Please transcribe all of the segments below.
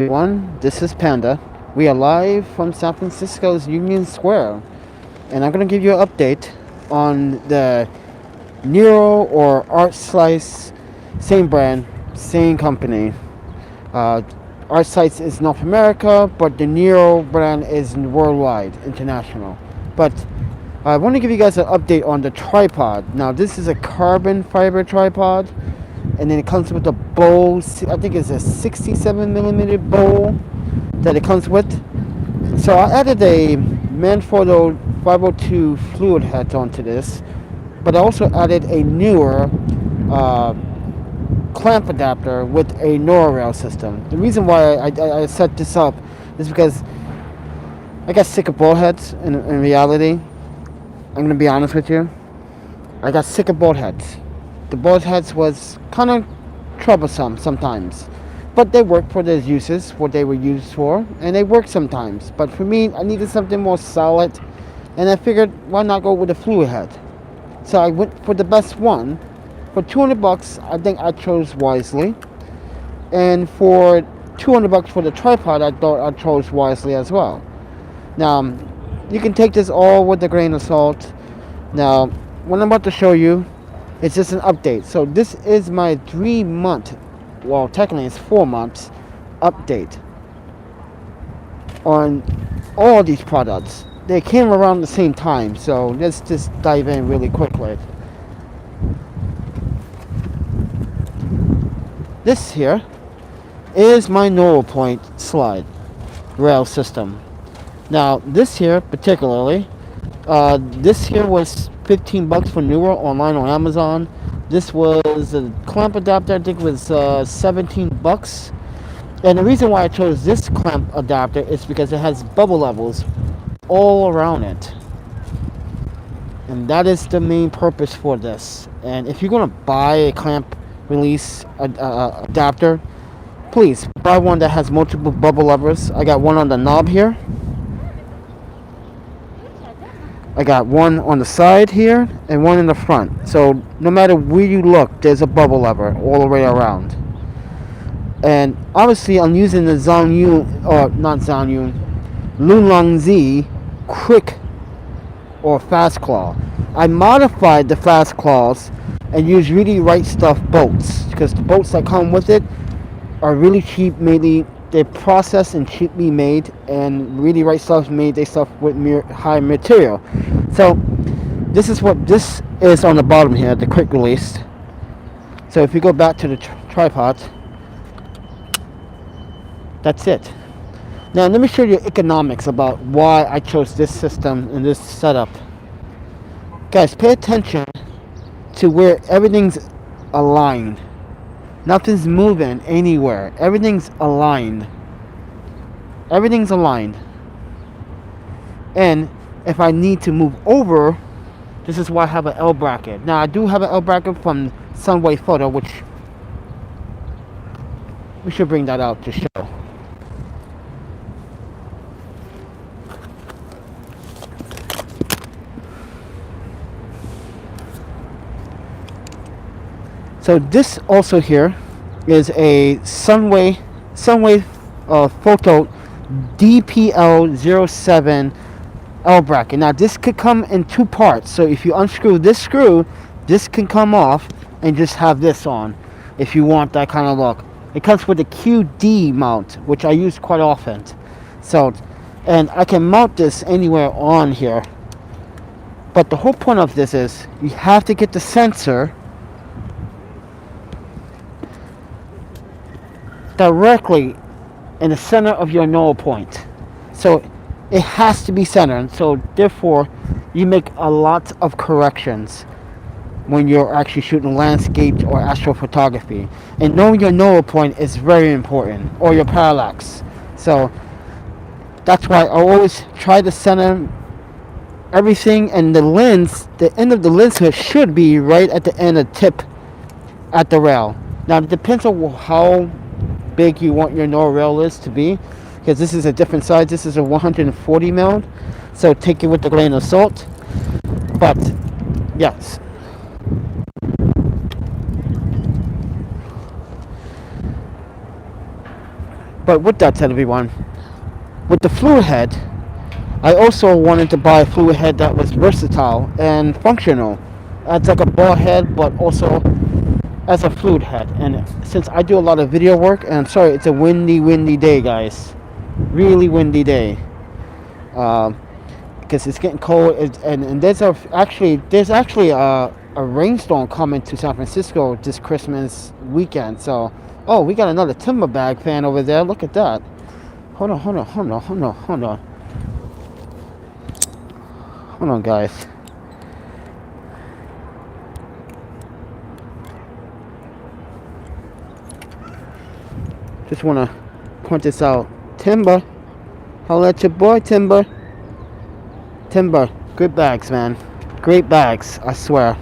everyone, this is Panda. We are live from San Francisco's Union Square, and I'm going to give you an update on the Nero or Artcise, same brand, same company. Artcise is North America, but the Nero brand is worldwide, international. But I want to give you guys an update on the tripod. Now, this is a carbon fiber tripod, and then it comes with a bowl. I think it's a 67mm bowl that it comes with. So I added a Manfrotto 502 fluid head onto this, but I also added a newer clamp adapter with a Innorel system. The reason why I set this up is because I got sick of bolt heads. In reality, I'm going to be honest with you. I got sick of bolt heads. The bolt heads was kind of troublesome sometimes, but they work for their uses, what they were used for, and they work sometimes. But for me, I needed something more solid, and I figured, why not go with a fluid head? So I went for the best one. For $200, I think I chose wisely, and for $200 for the tripod, I thought I chose wisely as well. Now, you can take this all with a grain of salt. Now, what I'm about to show you, it's just an update. So this is my 3-month, well, technically it's 4 months update on all these products. They came around the same time, so let's just dive in really quickly. This here is my Nodal point slide rail system. Now this here particularly, this here was $15 for newer online on Amazon. This was a clamp adapter, I think it was $17. And the reason why I chose this clamp adapter is because it has bubble levels all around it. And that is the main purpose for this. And if you're going to buy a clamp release adapter, please buy one that has multiple bubble levers. I got one on the knob here. I got one on the side here and one in the front. So no matter where you look, there's a bubble lever all the way around. And obviously I'm using the Zhongyun, or not Zhongyun, Lunlong Z quick or fast claw. I modified the fast claws and used really right stuff bolts, because the bolts that come with it are really cheap. Maybe they're processed and cheaply made, and really right stuff made they stuff with high material. So this is what this is on the bottom here, the quick release. So if you go back to the tripod, that's it. Now let me show you economics about why I chose this system and this setup. Guys, pay attention to where everything's aligned. Nothing's moving anywhere. Everything's aligned. Everything's aligned. And if I need to move over, this is why I have an L bracket. Now I do have an L bracket from Sunway Photo, which we should bring that out to show. So this also here is a Sunway Photo DPL07 L bracket. Now this could come in 2 parts. So if you unscrew this screw, this can come off and just have this on if you want that kind of look. It comes with a QD mount, which I use quite often. So, and I can mount this anywhere on here. But the whole point of this is you have to get the sensor directly in the center of your Nodal point. So it has to be centered. So therefore you make a lot of corrections when you're actually shooting landscapes or astrophotography. And knowing your Nodal point is very important, or your parallax. So that's why I always try to center everything, and the lens, the end of the lens hood should be right at the end of the tip at the rail. Now it depends on how big you want your Innorel is to be, because this is a different size. This is a 140 mil, so take it with a grain of salt. But yes, But with that said, everyone, with the fluid head, I also wanted to buy a fluid head that was versatile and functional. It's like a ball head, but also as a fluid head. And since I do a lot of video work, and I'm sorry, it's a windy day, guys. Really windy day. Because it's getting cold, and there's actually a rainstorm coming to San Francisco this Christmas weekend. So, oh, we got another timber bag fan over there. Look at that. Hold on, guys. Just want to point this out. Timber. Holla at your boy, Timber. Timber. Good bags, man. Great bags, I swear.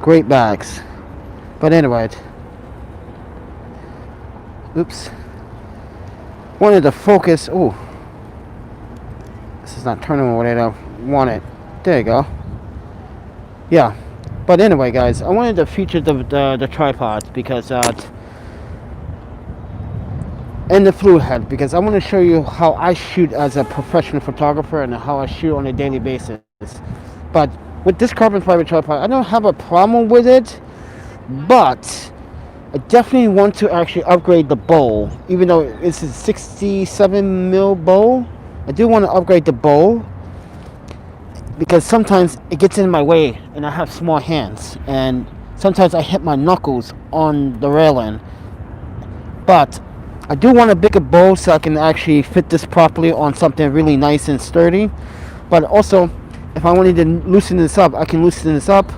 Great bags. But anyway. Oops. Wanted to focus. Ooh. This is not turning the way I want it. There you go. Yeah. But anyway, guys, I wanted to feature the tripod because and the fluid head, because I want to show you how I shoot as a professional photographer and how I shoot on a daily basis. But with this carbon fiber tripod, I don't have a problem with it, but I definitely want to actually upgrade the bowl. Even though it's a 67 mil bowl, I do want to upgrade the bowl because sometimes it gets in my way and I have small hands, and sometimes I hit my knuckles on the railing. But I do want a bigger bowl so I can actually fit this properly on something really nice and sturdy. But also, if I wanted to loosen this up, I can loosen this up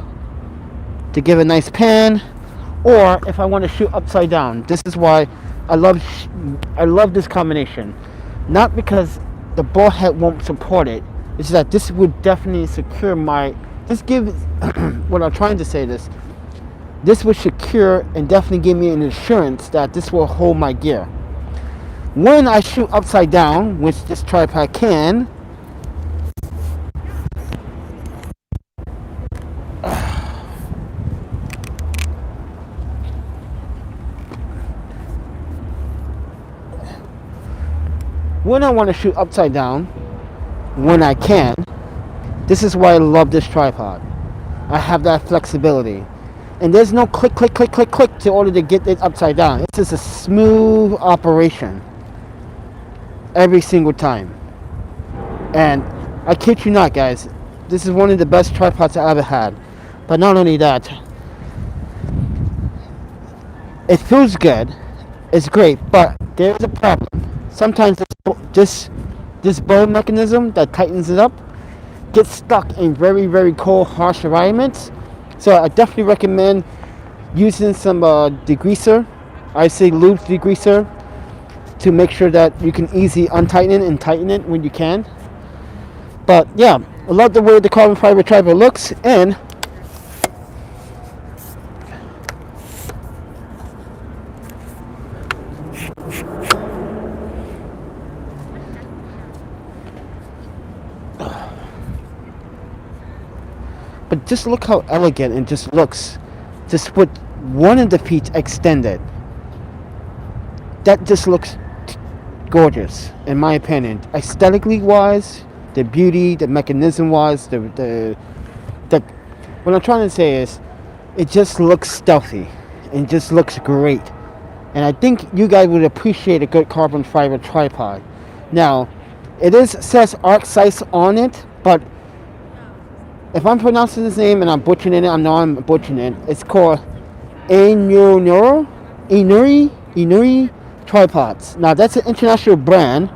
to give a nice pan. Or if I want to shoot upside down, this is why I love this combination. Not because the ball head won't support it, it's that this would definitely secure my. This gives what I'm trying to say this. This would secure and definitely give me an assurance that this will hold my gear. When I shoot upside down, which this tripod can, when I want to shoot upside down, when I can, this is why I love this tripod. I have that flexibility. And there's no click to order to get it upside down. It's just a smooth operation every single time. And I kid you not, guys, this is one of the best tripods I ever had. But not only that, it feels good, it's great, but there's a problem. Sometimes this bow mechanism that tightens it up gets stuck in very cold, harsh environments. So I definitely recommend using some degreaser. I say lube degreaser to make sure that you can easily untighten it and tighten it when you can. But yeah, I love the way the carbon fiber tripod looks, and but just look how elegant it just looks. Just with one of the feet extended. That just looks gorgeous, in my opinion. Aesthetically wise, the beauty, the mechanism wise, the what I'm trying to say is, it just looks stealthy. It just looks great. And I think you guys would appreciate a good carbon fiber tripod. Now, says Artcise on it, but if I'm pronouncing his name and I'm butchering it, I know I'm butchering it. It's called Innorel Tripods. Now that's an international brand,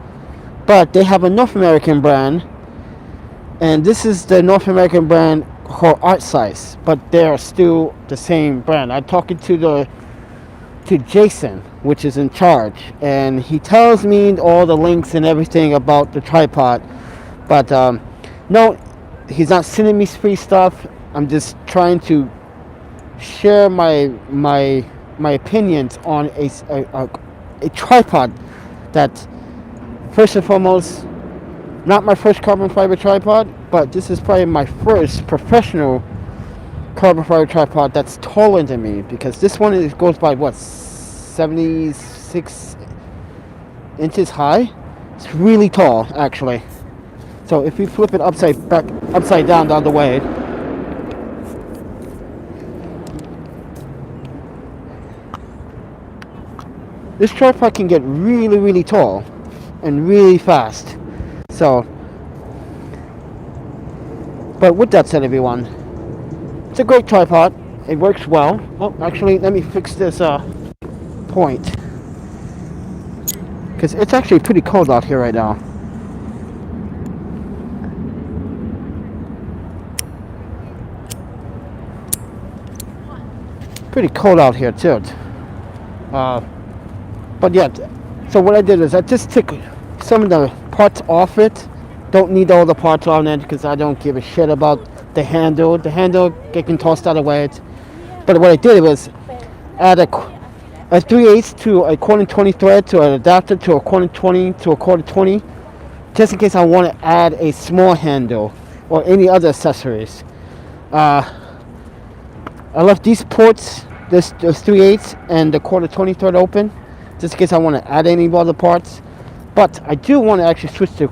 but they have a North American brand, and this is the North American brand called Artcise, but they're still the same brand. I'm talking to Jason, which is in charge, and he tells me all the links and everything about the tripod, but no, he's not sending me free stuff. I'm just trying to share my opinions on a tripod that, first and foremost, not my first carbon fiber tripod, but this is probably my first professional carbon fiber tripod that's taller than me, because this one goes by what, 76 inches high. It's really tall, actually. So if we flip it upside down the other way, this tripod can get really, really tall and really fast. So, but with that said, everyone, it's a great tripod. It works well. Oh, actually, let me fix this point, because it's actually pretty cold out here right now. Pretty cold out here too. But yeah, so what I did is I just took some of the parts off it. Don't need all the parts on it because I don't give a shit about the handle. The handle can toss out of the way. But what I did was add a 3/8 to a 1/4 thread to an adapter to a 1/4 to a 1/4, just in case I want to add a small handle or any other accessories. I left these ports, those 3/8 and the 1/4 thread open, just in case I want to add any other parts. But I do want to actually switch to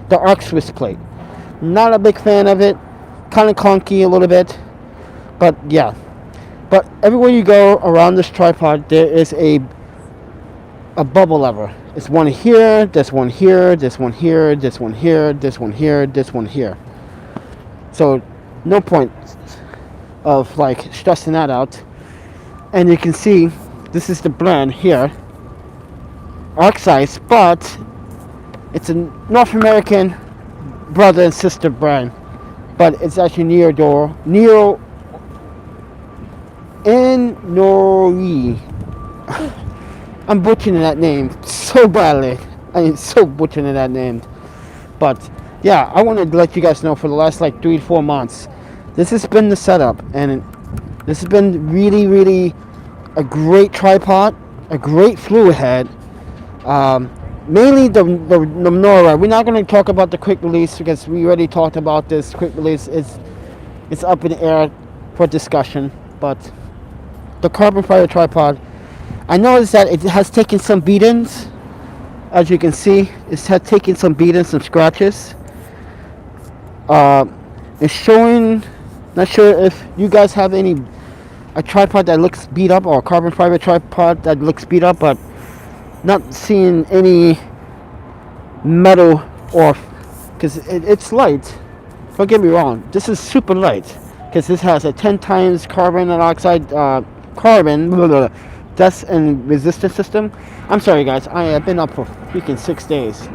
the arc Swiss plate. Not a big fan of it, kind of clunky a little bit, but yeah. But everywhere you go around this tripod, there is a bubble lever. It's one here, this one here, this one here, this one here, this one here, this one here. So no point of like stressing that out. And you can see this is the brand here, Artcise, but it's a North American brother and sister brand, but it's actually Innorel I'm butchering that name so badly. I am so butchering that name. But yeah, I wanted to let you guys know for the last like 3 to 4 months, this has been the setup, and this has been really, really a great tripod, a great fluid head. Mainly the Nodal. We're not going to talk about the quick release because we already talked about this. Quick release it's up in the air for discussion. But the carbon fiber tripod, I noticed that it has taken some beatings. As you can see, it's had taken some beatings, some scratches. It's showing. Not sure if you guys have a tripod that looks beat up, or a carbon fiber tripod that looks beat up, but not seeing any metal, or because it's light. Don't get me wrong, this is super light because this has a 10 times carbon dioxide dust and resistance system. I'm sorry guys, I have been up for freaking 6 days.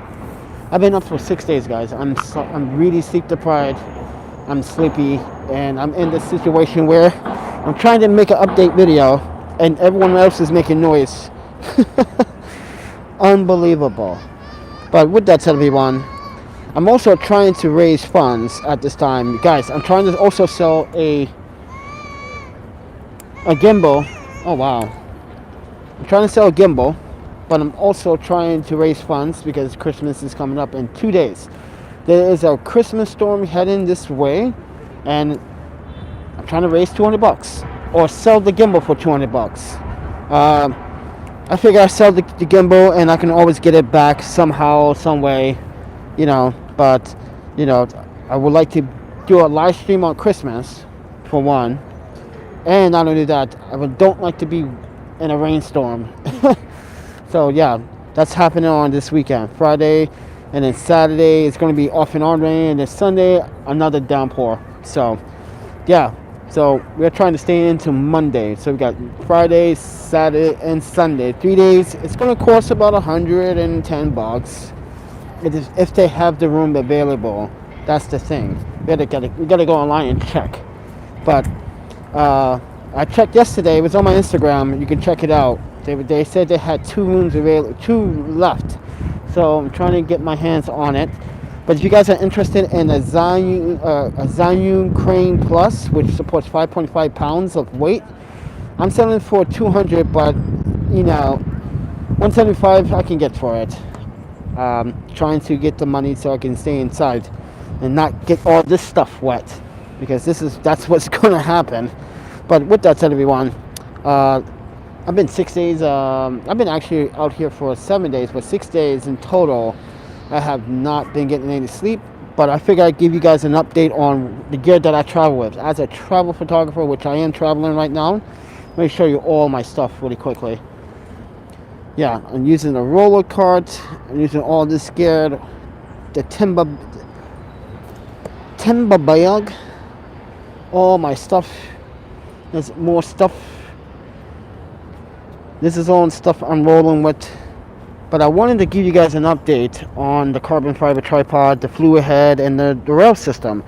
I've been up for 6 days, guys. I'm really sleep deprived. I'm sleepy, and I'm in this situation where I'm trying to make an update video and everyone else is making noise. Unbelievable. But with that said, everyone, I'm also trying to raise funds at this time. Guys, I'm trying to also sell a gimbal. Oh wow. I'm trying to sell a gimbal, but I'm also trying to raise funds because Christmas is coming up in 2 days. There is a Christmas storm heading this way, and I'm trying to raise $200 or sell the gimbal for $200. I figure I sell the gimbal and I can always get it back somehow, some way, you know. But you know, I would like to do a live stream on Christmas for one, and not only that, don't like to be in a rainstorm. So yeah, that's happening on this weekend, Friday. And then Saturday it's going to be off and on rain, and then Sunday another downpour. So yeah, so we're trying to stay into Monday. So we got Friday, Saturday, and Sunday, 3 days. It's going to cost about $110 if they have the room available. That's the thing. We gotta go online and check. But I checked yesterday. It was on my Instagram. You can check it out. They said they had 2 rooms available, 2 left. So I'm trying to get my hands on it. But if you guys are interested in a Zhiyun Crane Plus, which supports 5.5 pounds of weight, I'm selling for $200, but you know, $175 I can get for it. Trying to get the money so I can stay inside and not get all this stuff wet, because that's what's gonna happen. But with that said, everyone, I've been 6 days. I've been actually out here for 7 days, but 6 days in total. I have not been getting any sleep. But I figured I'd give you guys an update on the gear that I travel with. As a travel photographer, which I am traveling right now, let me show you all my stuff really quickly. Yeah, I'm using a roller cart. I'm using all this gear. The Tenba bag. All my stuff. There's more stuff. This is all stuff I'm rolling with. But I wanted to give you guys an update on the carbon fiber tripod, the fluid head, and the rail system.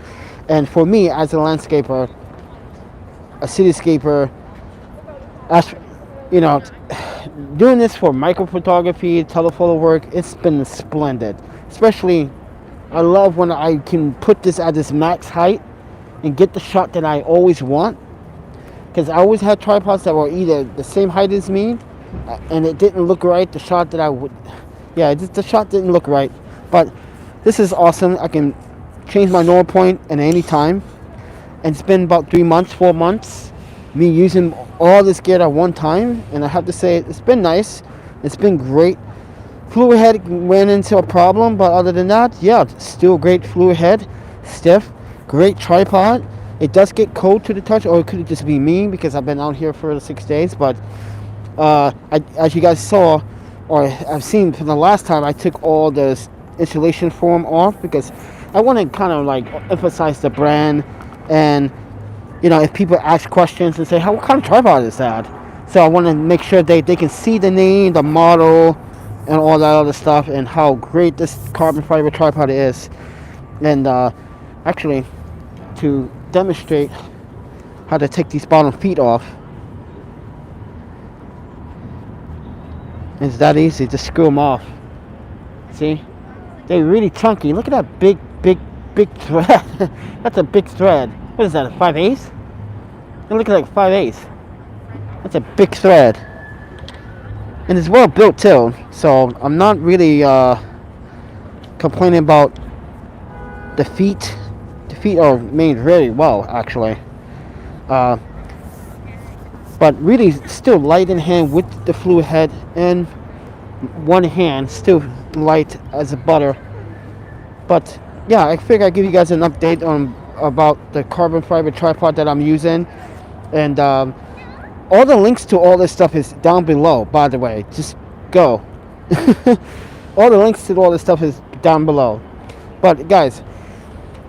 And for me, as a landscaper, a cityscaper, as you know, doing this for micro photography, telephoto work, it's been splendid. Especially, I love when I can put this at its max height and get the shot that I always want. Because I always had tripods that were either the same height as me, and it didn't look right. The shot that I would, yeah, the shot didn't look right. But this is awesome. I can change my normal point at any time. And it's been about 3 months, 4 months, me using all this gear at one time. And I have to say, it's been nice. It's been great. Fluid head ran into a problem, but other than that, yeah, still great fluid head, stiff, great tripod. It does get cold to the touch, or it could just be me because I've been out here for 6 days. But as you guys saw, or I've seen from the last time, I took all the insulation foam off because I want to kind of like emphasize the brand. And you know, if people ask questions and say, "What kind of tripod is that?" So I want to make sure they can see the name, the model, and all that other stuff, and how great this carbon fiber tripod is. And actually, to demonstrate how to take these bottom feet off, it's that easy. Just screw them off. See, they're really chunky. Look at that big thread. That's a big thread. What is that, a 5/8? It looks like 5/8. That's a big thread, and it's well built too. So I'm not really complaining about the feet. The feet are made very well, actually. But really still light in hand with the fluid head, and one hand still light as a butter. But yeah, I figured I'd give you guys an update on about the carbon fiber tripod that I'm using. And all the links to all this stuff is down below, by the way. Just go. All the links to all this stuff is down below. But guys,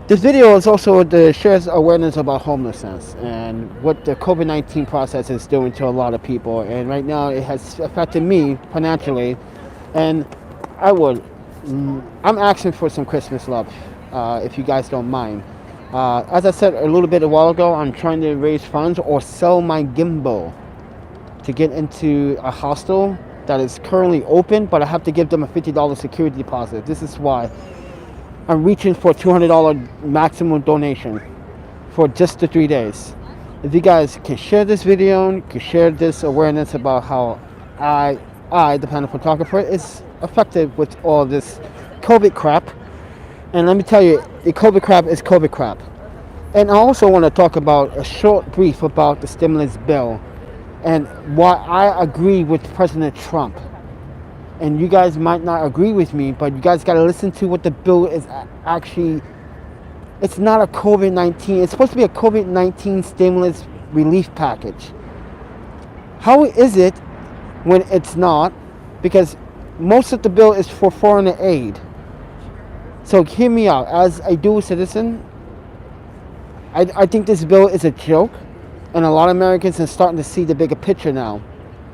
this video is also to share awareness about homelessness and what the COVID-19 process is doing to a lot of people. And right now it has affected me financially. And I'm asking for some Christmas love, if you guys don't mind. As I said a little bit a while ago, I'm trying to raise funds or sell my gimbal to get into a hostel that is currently open, but I have to give them a $50 security deposit. This is why I'm reaching for a $200 maximum donation for just the 3 days. If you guys can share this video, can share this awareness about how I, the Panda Photographer, is effective with all this COVID crap. And let me tell you, the COVID crap is COVID crap. And I also want to talk about a short brief about the stimulus bill and why I agree with President Trump. And you guys might not agree with me, but you guys got to listen to what the bill is actually. It's not a COVID-19. It's supposed to be a COVID-19 stimulus relief package. How is it when it's not? Because most of the bill is for foreign aid. So hear me out. As a dual citizen, I think this bill is a joke. And a lot of Americans are starting to see the bigger picture now.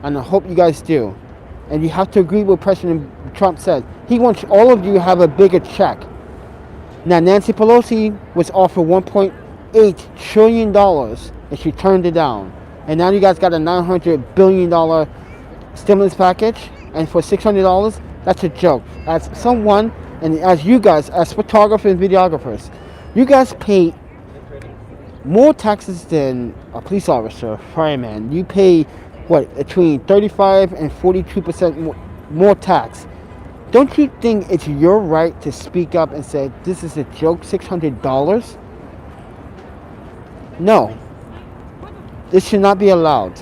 And I hope you guys do. And you have to agree with what President Trump said. He wants all of you to have a bigger check. Now, Nancy Pelosi was offered $1.8 trillion, and she turned it down. And now you guys got a $900 billion stimulus package, and for $600, that's a joke. As someone, and as you guys, as photographers and videographers, you guys pay more taxes than a police officer, fireman. You pay, what, between 35 and 42% more tax. Don't you think it's your right to speak up and say, this is a joke, $600? No. This should not be allowed.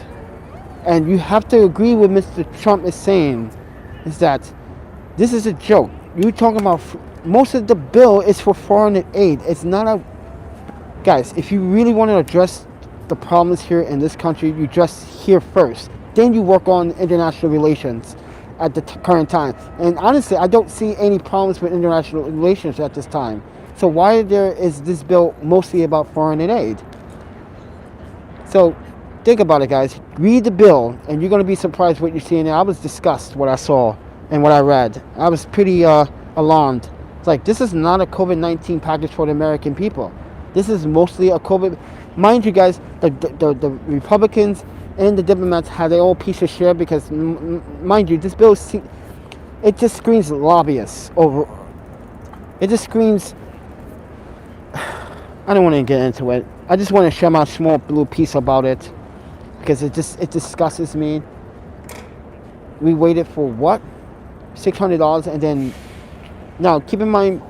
And you have to agree with Mr. Trump is saying, is that this is a joke. You talking about most of the bill is for foreign aid. It's not a, guys, if you really want to address the problems here in this country, you address here first. Then you work on international relations at the current time. And honestly, I don't see any problems with international relations at this time. So why is this bill mostly about foreign aid? So think about it, guys. Read the bill, and you're going to be surprised what you see in there. I was disgusted what I saw and what I read. I was pretty alarmed. It's like, this is not a COVID-19 package for the American people. This is mostly a COVID. Mind you, guys, the Republicans and the diplomats had their own piece of share because, mind you, this bill, it just screams lobbyists over. It just screams. I don't want to get into it. I just want to share my small blue piece about it because it disgusts me. We waited for what? $600, and then now keep in mind,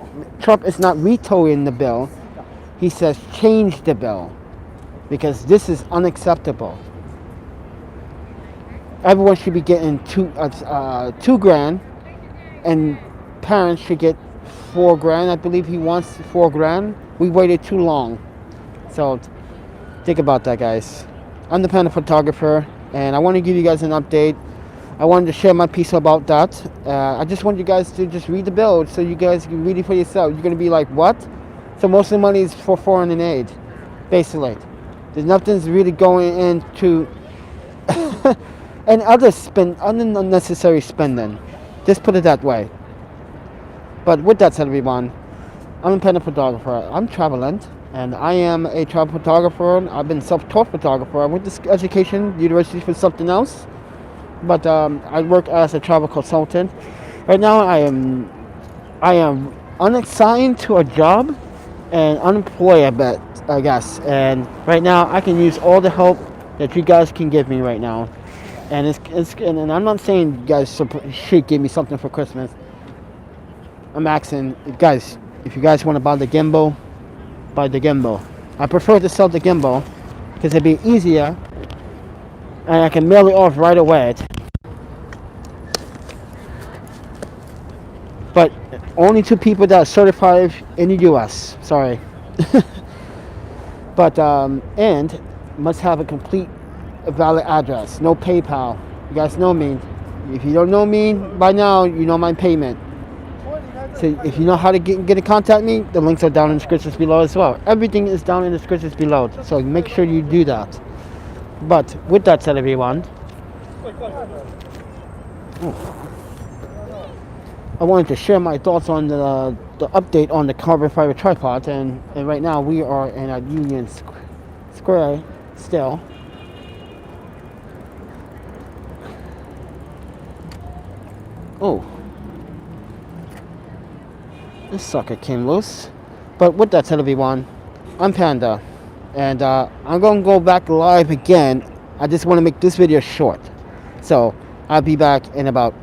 Trump is not vetoing the bill. He says change the bill because this is unacceptable. Everyone should be getting $2,000, and parents should get $4,000. I believe he wants $4,000. We waited too long. So think about that, guys. I'm the Panda Photographer, and I want to give you guys an update. I wanted to share my piece about that. I just want you guys to just read the bill so you guys can read it for yourself. You're going to be like, what? So most of the money is for foreign aid, basically. There's nothing's really going into and other unnecessary spending. Just put it that way. But with that said, everyone, I'm a Panda Photographer. I'm traveling, and I am a travel photographer. I've been self-taught photographer. I went to education, university for something else. But I work as a travel consultant. Right now, I am unassigned to a job and unemployed, I guess. And right now, I can use all the help that you guys can give me right now. And and I'm not saying you guys should give me something for Christmas. I'm asking, guys, if you guys want to buy the gimbal, buy the gimbal. I prefer to sell the gimbal because it'd be easier, and I can mail it off right away. But only to people that are certified in the US. Sorry. But and must have a complete valid address. No PayPal. You guys know me. If you don't know me by now, you know my payment. So if you know how to get in contact me, the links are down in the descriptions below as well. Everything is down in the descriptions below. So make sure you do that. But with that said, everyone, I wanted to share my thoughts on the update on the carbon fiber tripod, and right now we are in a Union Square still. Oh, this sucker came loose. But with that said, everyone, I'm Panda, and I'm gonna go back live again. I just want to make this video short, so I'll be back in about